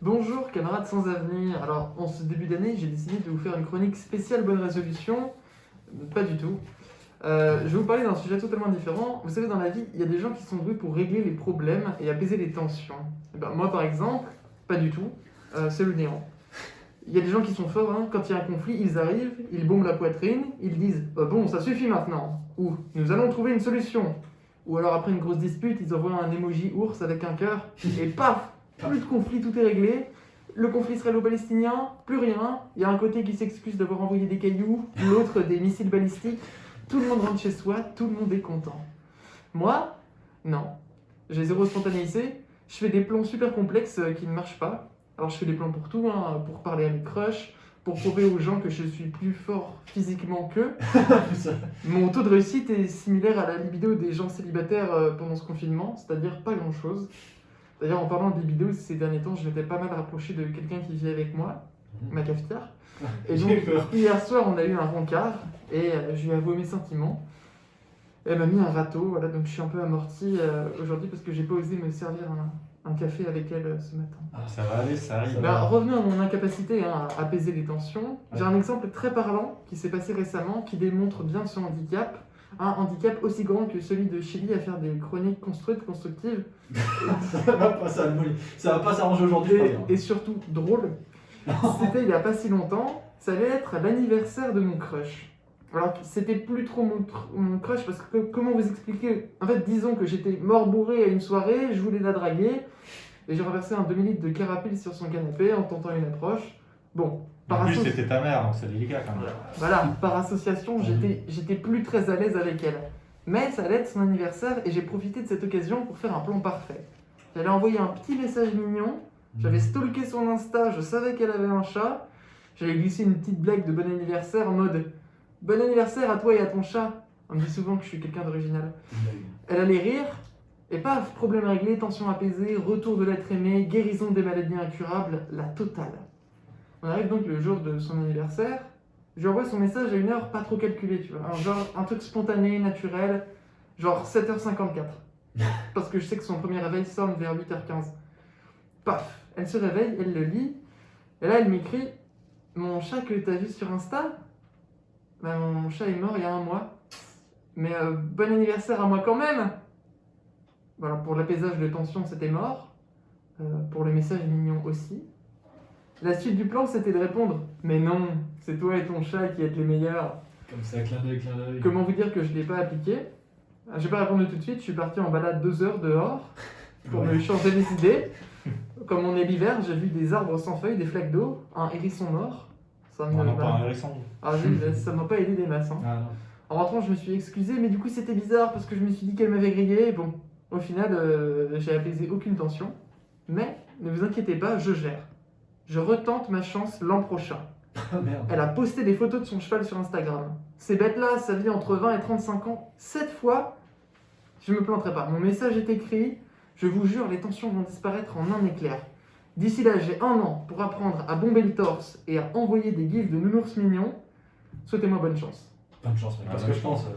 Bonjour camarades sans avenir. Alors en ce début d'année, j'ai décidé de vous faire une chronique spéciale bonne résolution. Pas du tout. Je vais vous parler d'un sujet totalement différent. Vous savez, dans la vie, il y a des gens qui sont doués pour régler les problèmes et apaiser les tensions. Et ben, moi par exemple, pas du tout. C'est le néant. Il y a des gens qui sont forts, hein. Quand il y a un conflit, ils arrivent, ils bombent la poitrine, ils disent bon, ça suffit maintenant, ou nous allons trouver une solution. Ou alors après une grosse dispute, ils envoient un emoji ours avec un cœur, et paf, plus de conflit, tout est réglé. Le conflit israélo-palestinien, plus rien. Il y a un côté qui s'excuse d'avoir envoyé des cailloux, l'autre des missiles balistiques. Tout le monde rentre chez soi, tout le monde est content. Moi, non. J'ai zéro spontanéité. Je fais des plans super complexes qui ne marchent pas. Alors je fais des plans pour tout, hein, pour parler à mes crushs, pour prouver aux gens que je suis plus fort physiquement qu'eux. Mon taux de réussite est similaire à la libido des gens célibataires pendant ce confinement, c'est-à-dire pas grand-chose. D'ailleurs, en parlant de libido, ces derniers temps, je m'étais pas mal rapproché de quelqu'un qui vit avec moi, ma cafetière. Et donc, hier soir, on a eu un rencard et je lui ai avoué mes sentiments. Elle m'a mis un râteau, voilà, donc je suis un peu amorti aujourd'hui parce que j'ai pas osé me servir un café avec elle ce matin. Ah, ça va aller, ça arrive. Revenons à mon incapacité à apaiser les tensions. J'ai un exemple très parlant qui s'est passé récemment qui démontre bien ce handicap. Un handicap aussi grand que celui de Chili à faire des chroniques constructives. Ça va pas s'arranger aujourd'hui. Et surtout drôle. C'était il y a pas si longtemps. Ça allait être l'anniversaire de mon crush. Alors c'était plus trop mon crush parce que comment vous expliquer? En fait, disons que j'étais mort bourré à une soirée, je voulais la draguer et j'ai renversé un demi-litre de carapil sur son canapé en tentant une approche. Bon, en plus c'était ta mère, donc c'est délicat quand même. Voilà, par association, j'étais plus très à l'aise avec elle. Mais ça allait être son anniversaire et j'ai profité de cette occasion pour faire un plan parfait. J'allais envoyer un petit message mignon, j'avais stalké son Insta, je savais qu'elle avait un chat, j'allais glisser une petite blague de bon anniversaire en mode « Bon anniversaire à toi et à ton chat !» On me dit souvent que je suis quelqu'un d'original. Elle allait rire, et paf, problème réglé, tension apaisée, retour de l'être aimé, guérison des maladies incurables, la totale. On arrive donc le jour de son anniversaire, je lui envoie son message à une heure pas trop calculée, tu vois, genre un truc spontané, naturel, genre 7h54. Parce que je sais que son premier réveil sonne vers 8h15. Paf, elle se réveille, elle le lit, et là elle m'écrit « Mon chat que t'as vu sur Insta ? Ben, mon chat est mort il y a 1 mois. Mais bon anniversaire à moi quand même !» Voilà, pour l'apaisage de tension, c'était mort. Pour le message mignon aussi. La suite du plan, c'était de répondre « Mais non, c'est toi et ton chat qui êtes les meilleurs. » Comme ça, clin d'œil. Comment vous dire que je ne l'ai pas appliqué? Je vais pas répondre tout de suite, je suis parti en balade 2 heures dehors pour me changer les idées. Comme on est l'hiver, j'ai vu des arbres sans feuilles, des flaques d'eau, un hérisson mort. Ça pas un hérisson. Ça m'a pas aidé des masses. Hein. Ah, non. En rentrant, je me suis excusé, mais du coup c'était bizarre parce que je me suis dit qu'elle m'avait grillé. Bon, au final, j'ai apaisé aucune tension. Mais ne vous inquiétez pas, je gère. Je retente ma chance l'an prochain. Ah, merde. Elle a posté des photos de son cheval sur Instagram. Ces bêtes-là, ça vit entre 20 et 35 ans. 7 fois, je me planterai pas. Mon message est écrit. Je vous jure, les tensions vont disparaître en un éclair. D'ici là, j'ai 1 an pour apprendre à bomber le torse et à envoyer des gifs de nounours mignons. Souhaitez-moi bonne chance. Bonne chance, mec. Parce que je pense.